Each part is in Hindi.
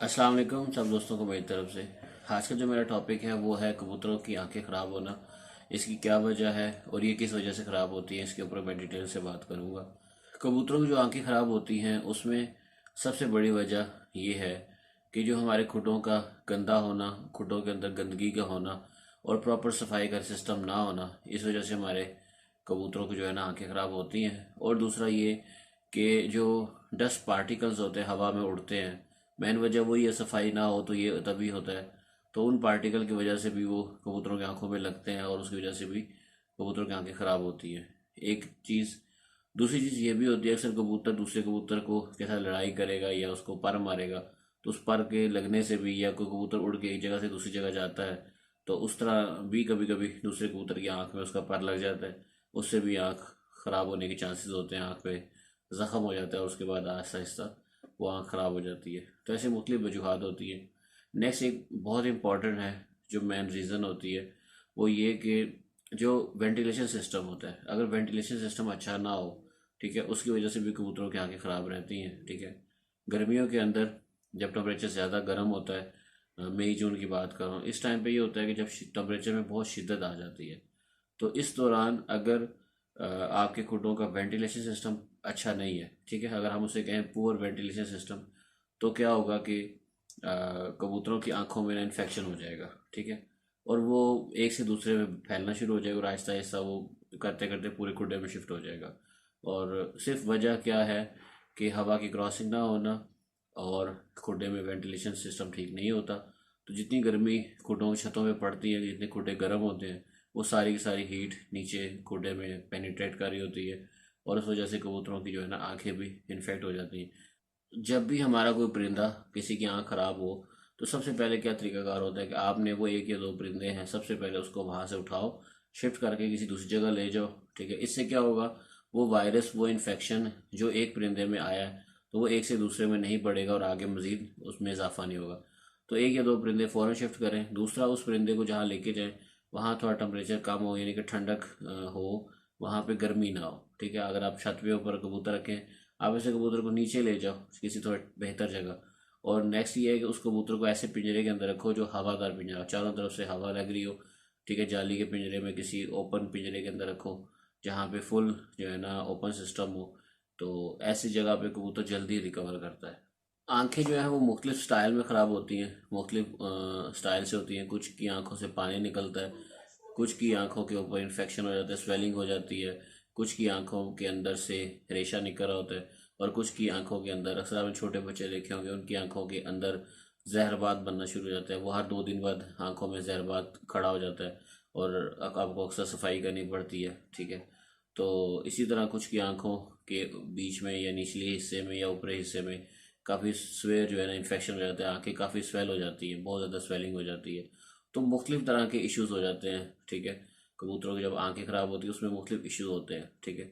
अस्सलाम वालेकुम सब दोस्तों को मेरी तरफ से। आज का जो मेरा टॉपिक है वो है कबूतरों की आंखें ख़राब होना। इसकी क्या वजह है और ये किस वजह से ख़राब होती हैं, इसके ऊपर मैं डिटेल से बात करूँगा। कबूतरों की जो आंखें ख़राब होती हैं उसमें सबसे बड़ी वजह ये है कि जो हमारे खुडों का गंदा होना, खुडों के अंदर गंदगी का होना और प्रॉपर सफाई का सिस्टम ना होना, इस वजह से हमारे कबूतरों की जो है ना आंखें ख़राब होती हैं। और दूसरा ये कि जो डस्ट पार्टिकल्स होते हैं हवा में उड़ते हैं, मेन वजह वही है, सफाई ना हो तो ये तभी होता है। तो उन पार्टिकल की वजह से भी वो कबूतरों की आंखों में लगते हैं और उसकी वजह से भी कबूतरों की आंखें ख़राब होती हैं। एक चीज़। दूसरी चीज़ ये भी होती है, अक्सर कबूतर दूसरे कबूतर को के साथ लड़ाई करेगा या उसको पर मारेगा, तो उस पर के लगने से भी, या कोई कबूतर उड़ के एक जगह से दूसरी जगह जाता है तो उस तरह भी कभी कभी दूसरे कबूतर की आंख में उसका पर लग जाता है। उससे भी आंख ख़राब होने के चांसेस होते हैं, आंख पे ज़ख्म हो जाता है और उसके बाद आहिस्ता आहिस्ता वो आँख ख़राब हो जाती है। तो ऐसे मुख्तलिफ वजूहत होती है। नेक्स्ट एक बहुत इंपॉर्टेंट है, जो मेन रीज़न होती है वो ये कि जो वेंटिलेशन सिस्टम होता है, अगर वेंटिलेशन सिस्टम अच्छा ना हो, ठीक है, उसकी वजह से भी कबूतरों की आंखें ख़राब रहती हैं। ठीक है। गर्मियों के अंदर जब टेम्परेचर ज़्यादा गर्म होता है, मई जून की बात कर रहा हूँ, इस टाइम पे ये होता है कि जब टेम्परेचर में बहुत शिद्दत आ जाती है, तो इस दौरान अगर आपके खुडों का वेंटिलेशन सिस्टम अच्छा नहीं है, ठीक है, अगर हम उसे कहें पुअर वेंटिलेशन सिस्टम, तो क्या होगा कि कबूतरों की आंखों में ना इन्फेक्शन हो जाएगा। ठीक है। और वो एक से दूसरे में फैलना शुरू हो जाएगा और आहिस्ता आहिस्ता वो करते करते पूरे खुडे में शिफ्ट हो जाएगा। और सिर्फ वजह क्या है कि हवा की क्रॉसिंग ना होना और खुडे में वेंटिलेशन सिस्टम ठीक नहीं होता। तो जितनी गर्मी खुडों की छतों में पड़ती है, जितने खुडे गर्म होते हैं, वो सारी की सारी हीट नीचे खुडे में पेनिट्रेट कर रही होती है और उस वजह से कबूतरों की जो है ना आंखें भी इन्फेक्ट हो जाती हैं। जब भी हमारा कोई परिंदा, किसी की आंख खराब हो, तो सबसे पहले क्या तरीकाकार होता है कि आपने वो एक या दो परिंदे हैं, सबसे पहले उसको वहां से उठाओ, शिफ्ट करके किसी दूसरी जगह ले जाओ। ठीक है। इससे क्या होगा, वो वायरस, वो इन्फेक्शन जो एक परिंदे में आया है, तो वो एक से दूसरे में नहीं बढ़ेगा और आगे मजीद उसमें इजाफा नहीं होगा। तो एक या दो परिंदे फ़ौरन शिफ्ट करें। दूसरा, उस परिंदे को जहाँ लेके जाएं वहाँ थोड़ा टेम्परेचर कम हो, यानी कि ठंडक हो, वहाँ पे गर्मी ना हो। ठीक है। अगर आप छत पे ऊपर कबूतर रखें, आप ऐसे कबूतर को नीचे ले जाओ किसी थोड़ा बेहतर जगह। और नेक्स्ट ये है कि उस कबूतर को ऐसे पिंजरे के अंदर रखो जो हवादार पिंजरा, चारों तरफ से हवा लग रही हो। ठीक है। जाली के पिंजरे में, किसी ओपन पिंजरे के अंदर रखो जहाँ पे फुल जो है ना ओपन सिस्टम हो। तो ऐसी जगह पे कबूतर जल्दी रिकवर करता है। आंखें जो है वो मुख्तलिफ स्टाइल में ख़राब होती हैं, मुख्तलिफ स्टाइल से होती हैं। कुछ की आंखों से पानी निकलता है, कुछ की आंखों के ऊपर इन्फेक्शन हो जाता है, स्वेलिंग हो जाती है, कुछ की आंखों के अंदर से रेशा निकल रहा होता है, और कुछ की आंखों के अंदर, अक्सर आपने छोटे बच्चे देखे होंगे, उनकी आंखों के अंदर जहरबाद बनना शुरू हो जाता है। वो हर 2 दिन बाद आंखों में जहरबाद खड़ा हो जाता है और आपको अक्सर सफाई करनी पड़ती है। ठीक है। तो इसी तरह कुछ की आंखों के बीच में या निचले हिस्से में या ऊपरी हिस्से में काफ़ी स्वेयर जो है ना इन्फेक्शन हो जाता है, आंखें काफ़ी स्वेल हो जाती हैं, बहुत ज़्यादा स्वेलिंग हो जाती है। तो मुख्तलिफ तरह के इश्यूज हो जाते हैं। ठीक है। कबूतरों की जब आंखें ख़राब होती है उसमें मुख्तलिफ इश्यूज होते हैं। ठीक है।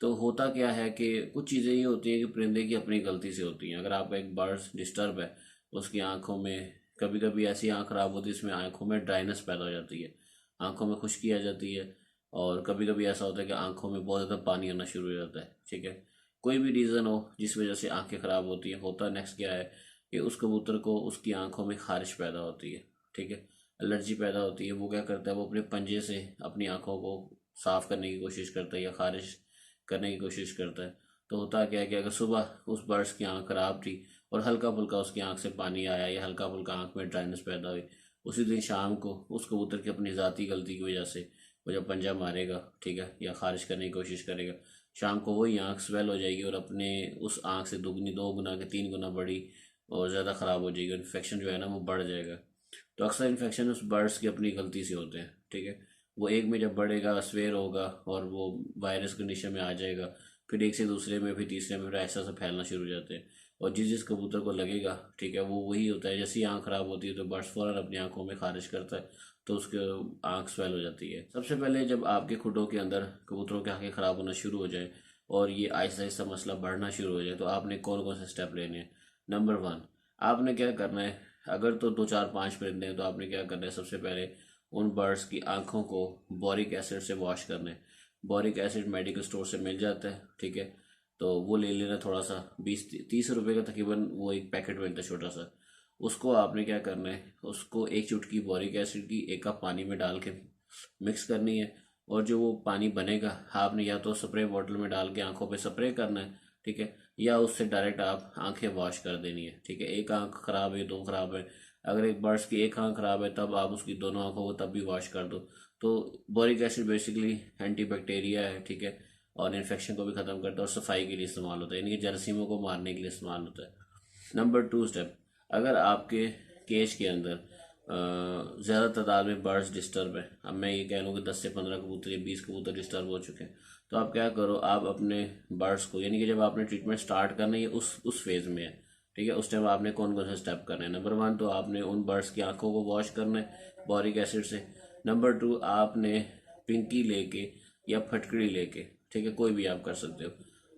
तो होता क्या है कि कुछ चीज़ें ये होती हैं कि परिंदे की अपनी गलती से होती हैं। अगर आपका एक बर्ड डिस्टर्ब है, उसकी आंखों में कभी कभी ऐसी आंख खराब होती है, इसमें आंखों में ड्राइनेस पैदा हो जाती है, आंखों में खुश्की आ जाती है। और कभी कभी ऐसा होता है कि आंखों में बहुत ज़्यादा पानी आना शुरू हो जाता है। ठीक है। कोई भी रीज़न हो जिस वजह से आंखें ख़राब होती हैं, होता नेक्स्ट क्या है कि उस कबूतर को उसकी आंखों में खारिश पैदा होती है। ठीक है। एलर्जी पैदा होती है। वो क्या करता है, वो अपने पंजे से अपनी आंखों को साफ़ करने की कोशिश करता है या खारिश करने की कोशिश करता है। तो होता क्या है कि अगर सुबह उस बर्ड्स की आंख खराब थी और हल्का फुल्का उसकी आंख से पानी आया या हल्का फुल्का आंख में ड्राइनेस पैदा हुई, उसी दिन शाम को उस कबूतर की अपनी ज़ाती गलती की वजह से वो जब पंजा मारेगा, ठीक है, या खारिज करने की कोशिश करेगा, शाम को वही आंख स्वेल हो जाएगी और अपने उस आंख से दुगनी, 2 गुना के 3 गुना बड़ी और ज़्यादा ख़राब हो जाएगी। इन्फेक्शन जो है ना वो बढ़ जाएगा। तो अक्सर इन्फेक्शन उस बर्ड्स की अपनी गलती से होते हैं। ठीक है। वो एक में जब बढ़ेगा, स्वेयर होगा और वो वायरस कंडीशन में आ जाएगा, फिर एक से दूसरे में, फिर तीसरे में, फिर ऐसा ऐसा फैलना शुरू हो जाते हैं। और जिस जिस कबूतर को लगेगा, ठीक है, वो वही होता है। जैसे ही आँख ख़राब होती है तो बर्ड्स फ़ौरन अपनी आंखों में खारिश करता है, तो उसके आँख स्वेल हो जाती है। सबसे पहले जब आपके खुडों के अंदर कबूतरों की आँखें ख़राब होना शुरू हो जाए और ये आहिस्ता आहिस्ता मसला बढ़ना शुरू हो जाए, तो आपने कौन कौन से स्टेप लेने हैं। नंबर वन, आपने क्या करना है, अगर तो 2 4 5 परिंदे हैं तो आपने क्या करना है, सबसे पहले उन बर्ड्स की आंखों को बोरिक एसिड से वॉश करना है। बोरिक एसिड मेडिकल स्टोर से मिल जाता है। ठीक है। तो वो ले लेना थोड़ा सा, 20 30 रुपए का तकरीबन वो एक पैकेट मिलता है छोटा सा। उसको आपने क्या करना है, उसको एक चुटकी बोरिक एसिड की 1 कप पानी में डाल के मिक्स करनी है। और जो वो पानी बनेगा आपने या तो स्प्रे बॉटल में डाल के आंखों पे स्प्रे करना है, ठीक है, या उससे डायरेक्ट आप आंखें वॉश कर देनी है, ठीक है। एक आंख खराब है, 2 खराब है, अगर एक बर्ड्स की एक आंख खराब है तब आप उसकी दोनों आंखों को तब भी वॉश कर दो। तो बोरिक एसिड बेसिकली एंटीबैक्टीरिया है, ठीक है, और इन्फेक्शन को भी ख़त्म करता है और सफाई के लिए इस्तेमाल होता है, यानी कि जरासीमों को मारने के लिए इस्तेमाल होता है। नंबर 2 स्टेप, अगर आपके केज के अंदर ज़्यादा तादाद में बर्ड्स डिस्टर्ब है, अब मैं ये कह लूँ कि 10 से 15 कबूतर या 20 कबूतर डिस्टर्ब हो चुके हैं, तो आप क्या करो, आप अपने बर्ड्स को, यानी कि जब आपने ट्रीटमेंट स्टार्ट करना है उस फेज़ में है, ठीक है, उस टाइम आपने कौन कौन से स्टेप करने हैं। नंबर 1 तो आपने उन बर्ड्स की आंखों को वॉश करना है बोरिक एसिड से। नंबर 2 आपने पिंकी लेके या फटकड़ी लेके, ठीक है, कोई भी आप कर सकते हो,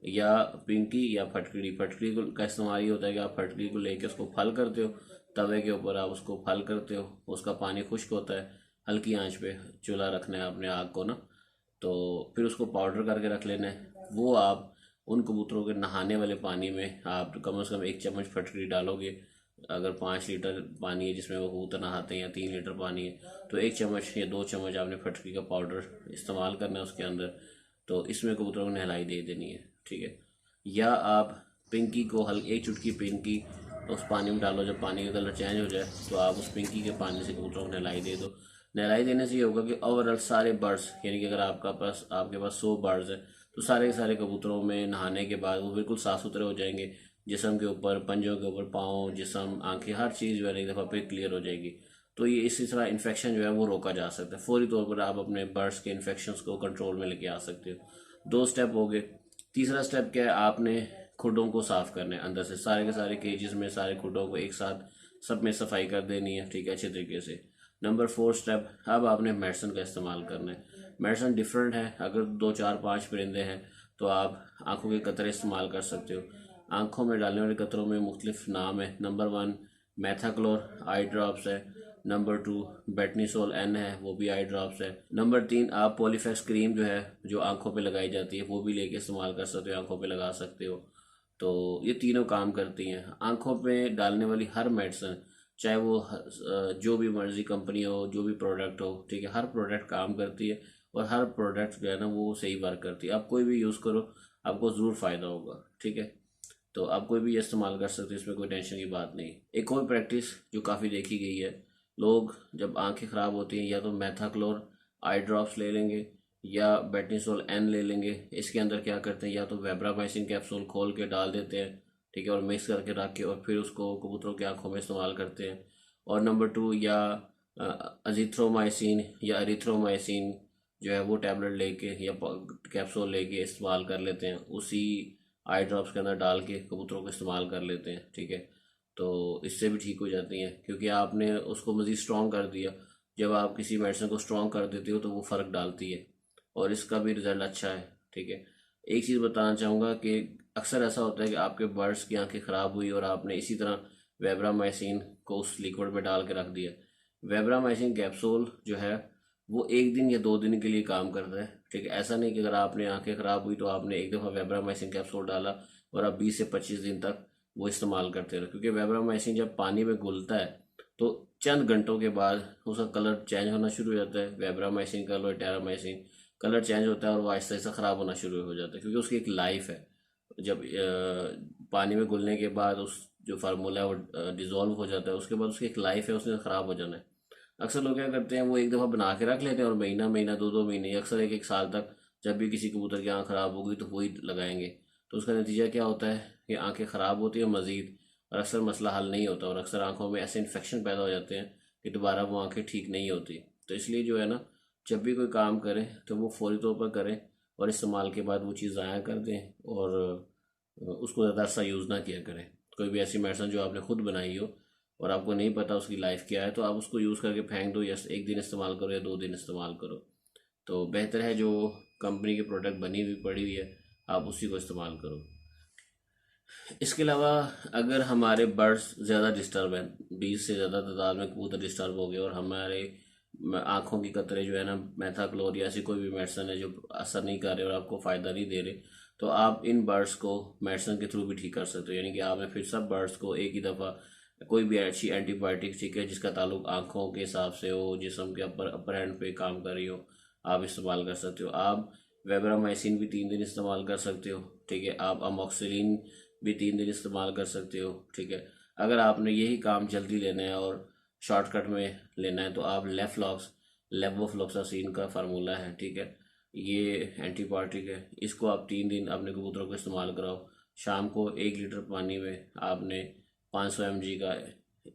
या पिंकी या फटकड़ी, फटकड़ी को का इस्तेमाल ये होता है कि आप फटकड़ी को लेके उसको फल करते हो, तवे के ऊपर आप उसको फल करते हो, उसका पानी खुश्क होता है, हल्की आंच पे चूल्हा रखना है अपने आग को ना, तो फिर उसको पाउडर करके रख लेना है। वो आप उन कबूतरों के नहाने वाले पानी में आप कम से कम 1 चम्मच फटकरी डालोगे। अगर 5 लीटर पानी है जिसमें वो कबूतर नहाते हैं या 3 लीटर पानी है, तो 1 चम्मच या 2 चम्मच आपने फटकरी का पाउडर इस्तेमाल करना है उसके अंदर, तो इसमें कबूतरों को नहलाई दे देनी है, ठीक है। या आप पिंकी को एक चुटकी पिंकी उस पानी में डालो, जब पानी का कलर चेंज हो जाए तो आप उस पिंकी के पानी से कबूतरों को नहलाई दे दो। नहलाई देने से ये होगा कि ओवरऑल सारे बर्ड्स, यानी कि अगर आपके पास 100 बर्ड्स है तो सारे के सारे कबूतरों में नहाने के बाद वो बिल्कुल साफ़ सुथरे हो जाएंगे, जिस्म के ऊपर, पंजों के ऊपर, पाँव, जिस्म, आंखें, हर चीज़ जो है एक दफ़ा पे क्लियर हो जाएगी। तो ये इसी तरह इन्फेक्शन जो है वो रोका जा सकता है, फौरी तौर पर आप अपने बर्ड्स के इन्फेक्शंस को कंट्रोल में लेके आ सकते हो। 2 स्टेप हो गए। तीसरा स्टेप क्या है, आपने खुडों को साफ़ करना है, अंदर से सारे के सारे केजेस में सारे खुडों को एक साथ सब में सफाई कर देनी है, ठीक है, अच्छे तरीके से। नंबर 4 स्टेप, अब आपने मेडिसिन का इस्तेमाल करना है। मेडिसिन डिफरेंट है, अगर 2 4 5 परिंदे हैं तो आप आंखों के कतरे इस्तेमाल कर सकते हो। आंखों में डालने वाले कतरों में मुख्तलिफ नाम है। नंबर 1 मैथाक्लोर आई ड्रॉप्स है। नंबर 2 बेटनीसोल एन है, वो भी आई ड्रॉप्स है। नंबर 3 आप पॉलीफेक्स क्रीम जो है जो आंखों पे लगाई जाती है वो भी लेके इस्तेमाल कर सकते हो, आंखों पे लगा सकते हो। तो ये तीनों काम करती हैं। आंखों पे डालने वाली हर मेडिसिन, चाहे वो जो भी मर्जी कंपनी हो, जो भी प्रोडक्ट हो, ठीक है, हर प्रोडक्ट काम करती है और हर प्रोडक्ट जो है ना वो सही वर्क करती है। आप कोई भी यूज़ करो आपको ज़रूर फ़ायदा होगा, ठीक है। तो आप कोई भी ये इस्तेमाल कर सकते हो, इसमें कोई टेंशन की बात नहीं। एक और प्रैक्टिस जो काफ़ी देखी गई है, लोग जब आंखें ख़राब होती हैं या तो मैथाक्लोर आई ड्रॉप्स ले लेंगे या बेटनीसोल एन ले लेंगे। इसके अंदर क्या करते हैं, या तो वेब्रामाइसिन कैप्सूल खोल के डाल देते हैं, ठीक है, और मिक्स करके रख के और फिर उसको कबूतरों की आंखों में इस्तेमाल करते हैं। और नंबर 2 या अजिथ्रोमाइसिन या एरिथ्रोमाइसिन जो है वो टैबलेट लेके या कैप्सूल लेके इस्तेमाल कर लेते हैं, उसी आई ड्रॉप्स के अंदर डाल के कबूतरों को इस्तेमाल कर लेते हैं, ठीक है। तो इससे भी ठीक हो जाती हैं क्योंकि आपने उसको मज़ीद स्ट्रॉन्ग कर दिया। जब आप किसी मेडिसिन को स्ट्रॉन्ग कर देते हो तो वो फ़र्क डालती है और इसका भी रिज़ल्ट अच्छा है, ठीक है। एक चीज़ बताना चाहूँगा कि अक्सर ऐसा होता है कि आपके बर्ड्स की आंखें ख़राब हुई और आपने इसी तरह वेब्रामाइसिन को उस लिक्विड में डाल के रख दिया। वेब्रामाइसिन कैप्सूल जो है वो 1 दिन या 2 दिन के लिए काम करता है, ठीक है। ऐसा नहीं कि अगर आपने आंखें ख़राब हुई तो आपने एक दफ़ा वेब्रामाइसिन कैप्सूल डाला और आप 20 से 25 दिन तक वो इस्तेमाल करते रहो, क्योंकि वेब्रामाइसिन जब पानी में घुलता है तो चंद घंटों के बाद उसका कलर चेंज होना शुरू हो जाता है। वेब्रामाइसिन का लो टेरामाइसिन कलर चेंज होता है और वो आहिस्ता आहिस्ता ख़राब होना शुरू हो जाता है, क्योंकि उसकी एक लाइफ है। जब पानी में घुलने के बाद उस जो फार्मूला है वो डिज़ोल्व हो जाता है, उसके बाद उसकी एक लाइफ है, उसने ख़राब हो जाना है। अक्सर लोग क्या करते हैं, वो एक दफ़ा बना के रख लेते हैं और महीना महीना 2 2 महीने, अक्सर 1 1 साल तक जब भी किसी कबूतर की आँख ख़राब हो गई तो वही लगाएंगे। तो उसका नतीजा क्या होता है कि आंखें ख़राब होती है मज़ीद, और अक्सर मसला हल नहीं होता और अक्सर आंखों में ऐसे इन्फेक्शन पैदा हो जाते हैं कि दोबारा वो आंखें ठीक नहीं होती। तो इसलिए जो है ना, जब भी कोई काम करें तो वो फौरी तौर पर करें और इस्तेमाल के बाद वो चीज़ ज़ाया कर दें और उसको ज़्यादा सा यूज़ ना किया करें। कोई भी ऐसी मेडिसिन जो आपने खुद बनाई हो और आपको नहीं पता उसकी लाइफ क्या है तो आप उसको यूज़ करके फेंक दो, या 1 दिन इस्तेमाल करो या 2 दिन इस्तेमाल करो। तो बेहतर है जो कंपनी की प्रोडक्ट बनी हुई पड़ी हुई है आप उसी को इस्तेमाल करो। इसके अलावा अगर हमारे बर्ड्स ज़्यादा डिस्टर्ब हैं, 20 से ज़्यादा तादाद में कबूतर डिस्टर्ब हो गए और हमारे आँखों की कतरे जो है ना मैथाक्लोर या ऐसी कोई भी मेडिसिन है जो असर नहीं कर रहे और आपको फ़ायदा नहीं दे रहे, तो आप इन बर्ड्स को मेडिसिन के थ्रू भी ठीक कर सकते हो। यानी कि आपने फिर सब बर्ड्स को एक ही दफ़ा कोई भी अच्छी एंटीबायोटिक, ठीक है, जिसका ताल्लुक आँखों के हिसाब से हो, जिस्म के अपर एंड पे काम कर रही हो, आप इस्तेमाल कर सकते हो। आप वेबरामाइसिन भी 3 दिन इस्तेमाल कर सकते हो, ठीक है। आप अमोक्सिलिन भी 3 दिन इस्तेमाल कर सकते हो, ठीक है। अगर आपने यही काम जल्दी लेना है और शॉर्टकट में लेना है तो आप लेवोफ्लॉक्सासिन का फार्मूला है, ठीक है, ये एंटीबायोटिक है, इसको आप 3 दिन अपने कबूतरों को इस्तेमाल कराओ। शाम को 1 लीटर पानी में आपने 500 mg का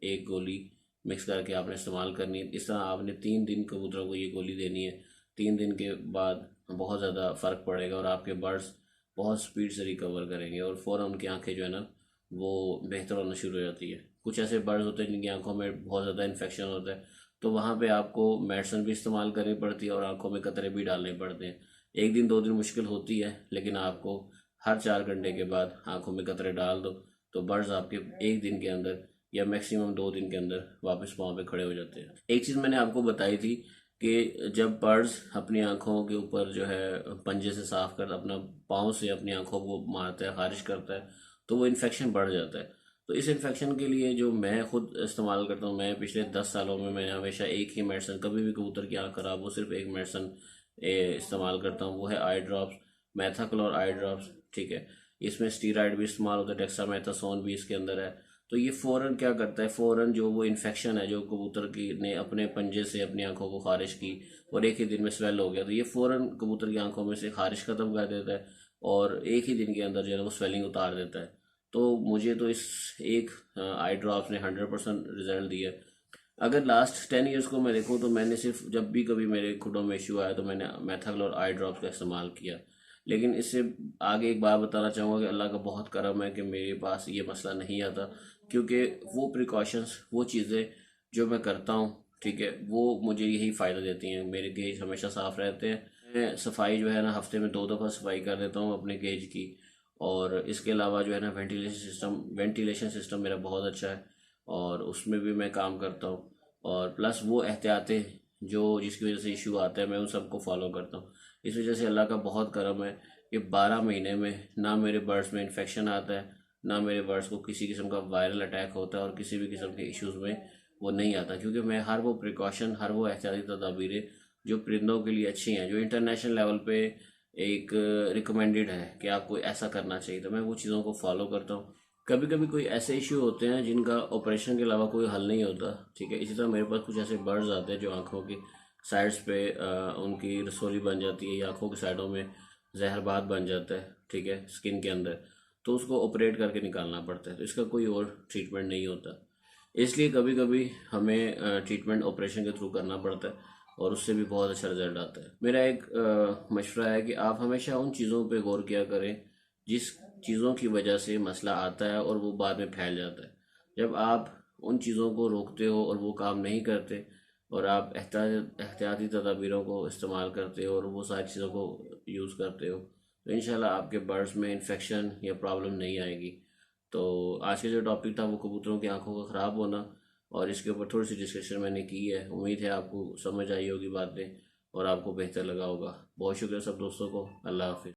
एक गोली मिक्स करके आपने इस्तेमाल करनी है। इस तरह आपने 3 दिन कबूतरों को ये गोली देनी है। 3 दिन के बाद बहुत ज़्यादा फ़र्क पड़ेगा और आपके बर्ड्स बहुत स्पीड से रिकवर करेंगे और फ़ौरन उनकी आंखें जो है ना वो बेहतर होना शुरू हो जाती है। कुछ ऐसे बर्ड्स होते हैं जिनकी आंखों में बहुत ज़्यादा इन्फेक्शन होता है, तो वहाँ पे आपको मेडिसिन भी इस्तेमाल करनी पड़ती है और आंखों में कतरे भी डालने पड़ते हैं। 1 दिन 2 दिन मुश्किल होती है, लेकिन आपको हर 4 घंटे के बाद आंखों में कतरे डाल दो तो बर्ड्स आपके 1 दिन के अंदर या मैक्सिमम 2 दिन के अंदर वापस पाँव पे खड़े हो जाते हैं। एक चीज़ मैंने आपको बताई थी कि जब बर्ड्स अपनी आंखों के ऊपर जो है पंजे से साफ कर अपना पाँव से अपनी आंखों को मारता है, खारिश करता है, तो वो इन्फेक्शन बढ़ जाता है। तो इस इन्फेक्शन के लिए जो मैं खुद इस्तेमाल करता हूँ, मैं पिछले 10 सालों में मैंने हमेशा एक ही मेडिसिन, कभी भी कबूतर की आँख खराब हो सिर्फ एक मेडिसिन इस्तेमाल करता हूँ, वो है आई ड्रॉप्स, मैथाक्लोर आई ड्रॉप्स, ठीक है। इसमें स्टीराइड भी इस्तेमाल होता है, डेक्सामेथासोन भी इसके अंदर है। तो ये फ़ौरन क्या करता है, फ़ौरन जो वो इन्फेक्शन है जो कबूतर की ने अपने पंजे से अपनी आंखों को खारिश की और एक ही दिन में स्वेल हो गया, तो ये फ़ौरन कबूतर की आंखों में से खारिश ख़त्म कर देता है और एक ही दिन के अंदर जो है वो स्वेलिंग उतार देता है। तो मुझे तो इस एक आई ड्रॉप्स ने 100% रिजल्ट दिया। अगर लास्ट 10 ईयर्स को मैं देखूँ तो मैंने सिर्फ जब भी कभी मेरे खुडों में इशू आया तो मैंने मैथाक्लोर आई ड्रॉप्स का इस्तेमाल किया। लेकिन इससे आगे एक बात बताना चाहूँगा कि अल्लाह का बहुत करम है कि मेरे पास ये मसला नहीं आता, क्योंकि वो प्रिकॉशंस, वो चीज़ें जो मैं करता हूँ, ठीक है, वो मुझे यही फ़ायदा देती हैं। मेरे गेज हमेशा साफ़ रहते हैं। मैं सफाई जो है ना हफ्ते में 2 दफ़ा सफाई कर देता हूँ अपने गेज की। और इसके अलावा जो है ना वेंटिलेशन सिस्टम मेरा बहुत अच्छा है और उसमें भी मैं काम करता हूँ। और प्लस वो एहतियातें जो जिसकी वजह से इशू आता है मैं उन सबको फॉलो करता हूँ। इस वजह से अल्लाह का बहुत करम है कि 12 महीने में ना मेरे बर्ड्स में इन्फेक्शन आता है, ना मेरे बर्ड्स को किसी किस्म का वायरल अटैक होता है और किसी भी किस्म के इश्यूज़ में वो नहीं आता, क्योंकि मैं हर वो प्रिकॉशन, हर वो एहतियाती तदाबीरें जो परिंदों के लिए अच्छी हैं, जो इंटरनेशनल लेवल पे एक रिकमेंडेड है कि आपको ऐसा करना चाहिए, तो मैं वो चीज़ों को फॉलो करता हूँ। कभी कभी कोई ऐसे इश्यू होते हैं जिनका ऑपरेशन के अलावा कोई हल नहीं होता, ठीक है। इसी तरह मेरे पास कुछ ऐसे बर्ड्स आते हैं जो आंखों की साइड्स पे उनकी रसोली बन जाती है या आंखों की साइडों में जहरबाद बन जाता है, ठीक है, स्किन के अंदर, तो उसको ऑपरेट करके निकालना पड़ता है। तो इसका कोई और ट्रीटमेंट नहीं होता, इसलिए कभी कभी हमें ट्रीटमेंट ऑपरेशन के थ्रू करना पड़ता है और उससे भी बहुत अच्छा रिजल्ट आता है। मेरा एक मशवरा है कि आप हमेशा उन चीज़ों पे गौर किया करें जिस चीज़ों की वजह से मसला आता है और वो बाद में फैल जाता है। जब आप उन चीज़ों को रोकते हो और वो काम नहीं करते और आप एहतियाती तदाबीरों को इस्तेमाल करते हो और वो सारी चीज़ों को यूज़ करते हो, तो इंशाल्लाह आपके बर्ड्स में इन्फेक्शन या प्रॉब्लम नहीं आएगी। तो आज का जो टॉपिक था वो कबूतरों की आंखों का ख़राब होना, और इसके ऊपर थोड़ी सी डिस्कशन मैंने की है। उम्मीद है आपको समझ आई होगी बातें और आपको बेहतर लगा होगा। बहुत शुक्रिया सब दोस्तों को। अल्लाह हाफिज़।